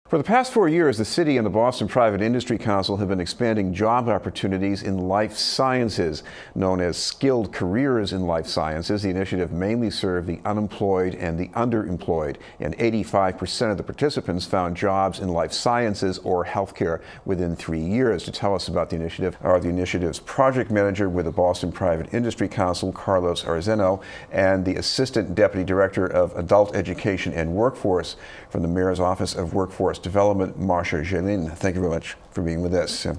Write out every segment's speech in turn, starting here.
For the past 4 years, the city and the Boston Private Industry Council have been expanding job opportunities in life sciences. Known as Skilled Careers in Life Sciences, the initiative mainly served the unemployed and the underemployed, and 85% of the participants found jobs in life sciences or healthcare within 3 years. To tell us about the initiative are the initiative's project manager with the Boston Private Industry Council, Carlos Arzeno, and the Assistant Deputy Director of Adult Education and Workforce from the Mayor's Office of Workforce Development, Marsha. Gelin, thank you very much for being with us. I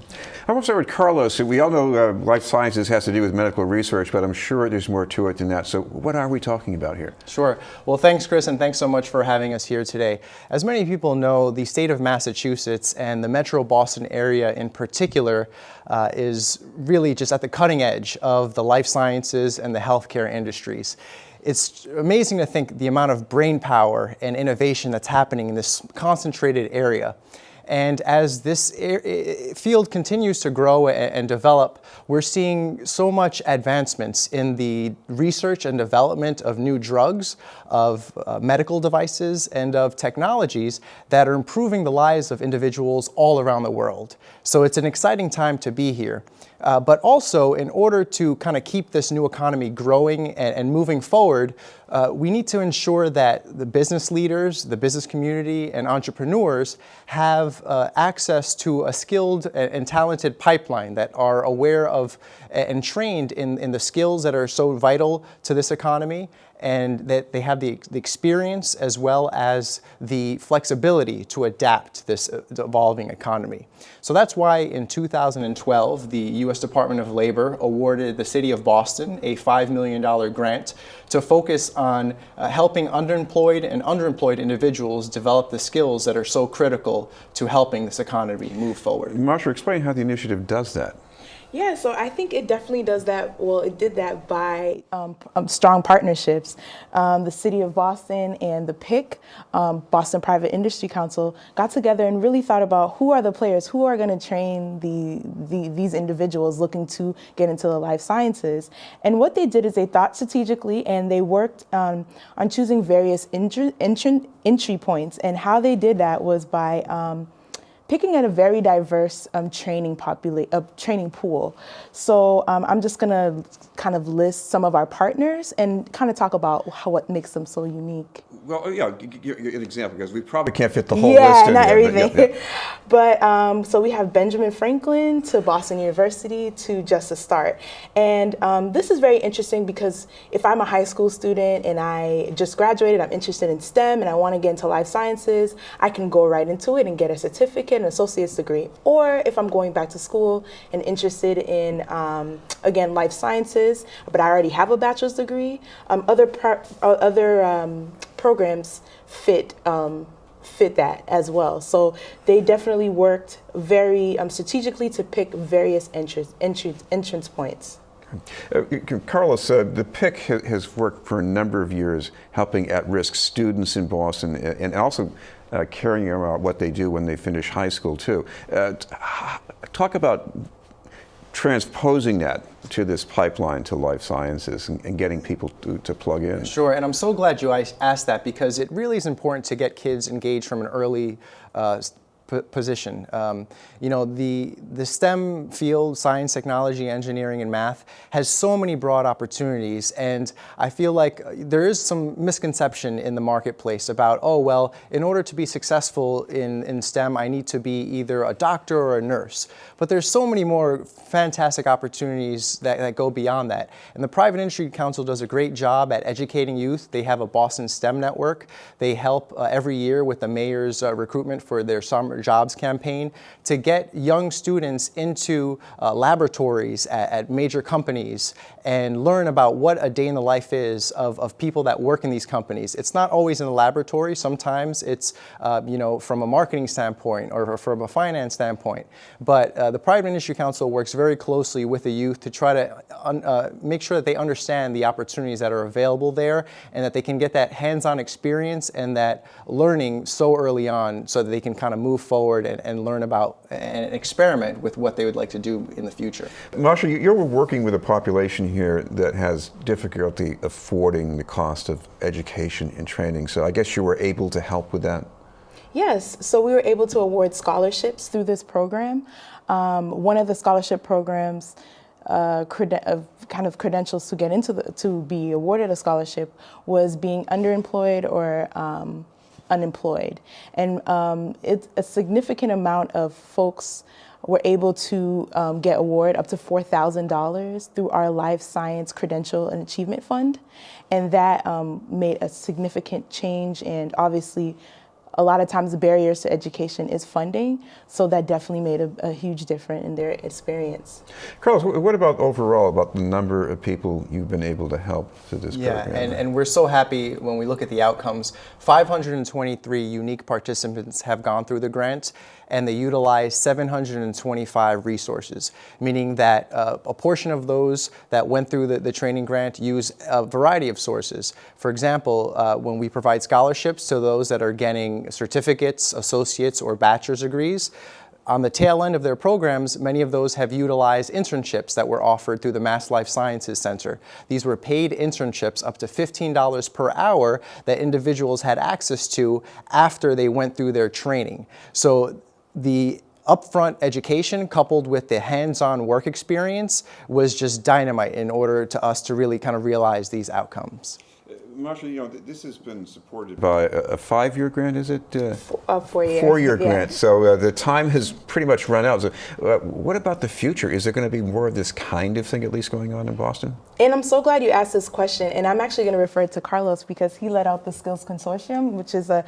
want to start with Carlos. We all know life sciences has to do with medical research, but I'm sure there's more to it than that. So what are we talking about here? Sure. Well, thanks, Chris, and thanks so much for having us here today. As many people know, the state of Massachusetts and the metro Boston area in particular is really just at the cutting edge of the life sciences and the healthcare industries. It's amazing to think the amount of brain power and innovation that's happening in this concentrated area. And as this field continues to grow and develop, we're seeing so much advancements in the research and development of new drugs, of medical devices, and of technologies that are improving the lives of individuals all around the world. So it's an exciting time to be here. But also, in order to kind of keep this new economy growing and moving forward, we need to ensure that the business leaders, the business community, and entrepreneurs have access to a skilled and talented pipeline that are aware of and trained in the skills that are so vital to this economy, and that they have the experience as well as the flexibility to adapt to this evolving economy. So that's why in 2012, the U.S. Department of Labor awarded the City of Boston a $5 million grant to focus on helping underemployed and underemployed individuals develop the skills that are so critical to helping this economy move forward. Marsha, explain how the initiative does that. Yeah, so I think it definitely does that. Well, it did that by strong partnerships. The City of Boston and the PIC, Boston Private Industry Council, got together and really thought about who are the players, who are going to train these individuals looking to get into the life sciences. And what they did is they thought strategically, and they worked on choosing various entry points. And how they did that was by picking at a very diverse training pool. So I'm just gonna kind of list some of our partners and kind of talk about what makes them so unique. Well, yeah, give an example, because we probably can't fit the whole list in not here, everything. But so we have Benjamin Franklin to Boston University to Just a Start. And this is very interesting because if I'm a high school student and I just graduated, I'm interested in STEM and I want to get into life sciences, I can go right into it and get a certificate, an associate's degree. Or if I'm going back to school and interested in, again, life sciences, but I already have a bachelor's degree, other programs fit that as well. So they definitely worked very strategically to pick various entrance points. Carlos, the PIC has worked for a number of years helping at-risk students in Boston and also carrying out what they do when they finish high school too. Talk about transposing that to this pipeline to life sciences and getting people to plug in. Sure, and I'm so glad you asked that, because it really is important to get kids engaged from an early position. You know, the STEM field, science, technology, engineering, and math, has so many broad opportunities, and I feel like there is some misconception in the marketplace about, oh, well, in order to be successful in STEM, I need to be either a doctor or a nurse. But there's so many more fantastic opportunities that go beyond that. And the Private Industry Council does a great job at educating youth. They have a Boston STEM network. They help every year with the mayor's recruitment for their summer jobs campaign to get young students into laboratories at major companies and learn about what a day in the life is of people that work in these companies. It's not always in the laboratory. Sometimes it's you know, from a marketing standpoint or from a finance standpoint. But the Private Industry Council works very closely with the youth to try to make sure that they understand the opportunities that are available there and that they can get that hands-on experience and that learning so early on so that they can kind of move forward and learn about and experiment with what they would like to do in the future. Marsha, you're working with a population here that has difficulty affording the cost of education and training, so I guess you were able to help with that? Yes, so we were able to award scholarships through this program. One of the scholarship programs kind of credentials to get into to be awarded a scholarship was being underemployed or unemployed, and it's a significant amount of folks were able to get award up to $4,000 through our Life Science Credential and Achievement Fund, and that made a significant change. And obviously, a lot of times the barriers to education is funding, so that definitely made a huge difference in their experience. Carlos, what about overall, about the number of people you've been able to help through this program? Yeah, and we're so happy when we look at the outcomes. 523 unique participants have gone through the grant, and they utilize 725 resources, meaning that a portion of those that went through the training grant use a variety of sources. For example, when we provide scholarships to those that are getting certificates, associates, or bachelor's degrees, on the tail end of their programs, many of those have utilized internships that were offered through the Mass Life Sciences Center. These were paid internships up to $15 per hour that individuals had access to after they went through their training. So the upfront education coupled with the hands-on work experience was just dynamite in order to us to really kind of realize these outcomes. Marsha, this has been supported by a 5-year grant, is it? 4-year. 4-year grant. So the time has pretty much run out. So, what about the future? Is there going to be more of this kind of thing at least going on in Boston? And I'm so glad you asked this question. And I'm actually going to refer to Carlos because he led out the Skills Consortium, which is a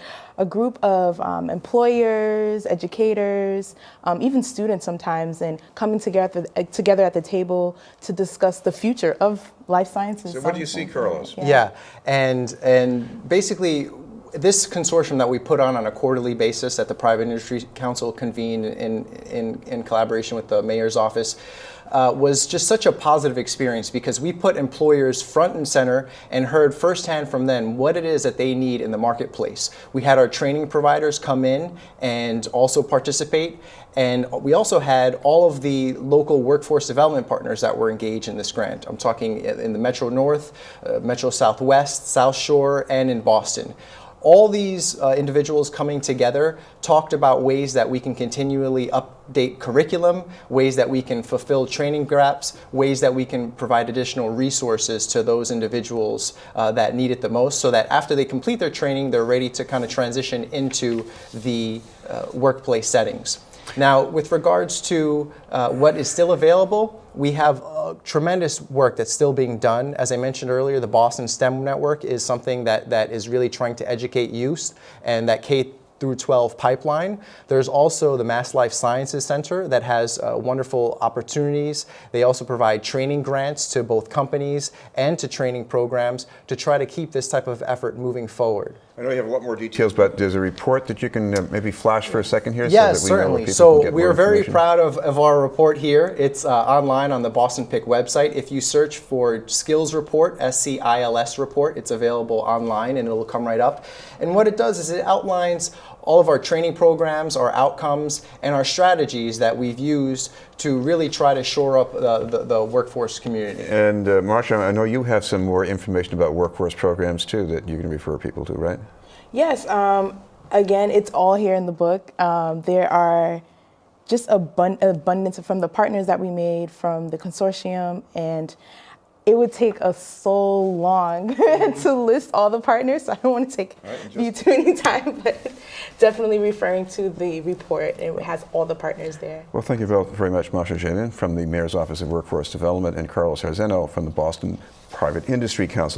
group of employers, educators, even students sometimes, and coming together at the table to discuss the future of life sciences. So what do you see, Carlos? Yeah, and basically, this consortium that we put on a quarterly basis that the Private Industry Council convened in collaboration with the mayor's office was just such a positive experience because we put employers front and center and heard firsthand from them what it is that they need in the marketplace. We had our training providers come in and also participate, and we also had all of the local workforce development partners that were engaged in this grant. I'm talking in the Metro North, Metro Southwest, South Shore, and in Boston. All these individuals coming together talked about ways that we can continually update curriculum, ways that we can fulfill training gaps, ways that we can provide additional resources to those individuals that need it the most, so that after they complete their training, they're ready to kind of transition into the workplace settings. Now, with regards to what is still available, we have tremendous work that's still being done. As I mentioned earlier, the Boston STEM Network is something that is really trying to educate youth, and that K through 12 pipeline. There's also the Mass Life Sciences Center that has wonderful opportunities. They also provide training grants to both companies and to training programs to try to keep this type of effort moving forward. I know you have a lot more details, but there's a report that you can maybe flash for a second here? Yes, so that we know certainly. people So can get we more are very information. proud of our report here. It's online on the Boston PIC website. If you search for Skills Report, SCILS report, it's available online and it'll come right up. And what it does is it outlines all of our training programs, our outcomes, and our strategies that we've used to really try to shore up the workforce community. And Marsha, I know you have some more information about workforce programs too that you can refer people to, right? Yes. Again, it's all here in the book. There are just abundance from the partners that we made from the consortium, and it would take us so long to list all the partners, so I don't want to take you too many time, but definitely referring to the report. It has all the partners there. Well, thank you very much, Marsha Gelin from the Mayor's Office of Workforce Development and Carlos Arzeno from the Boston Private Industry Council.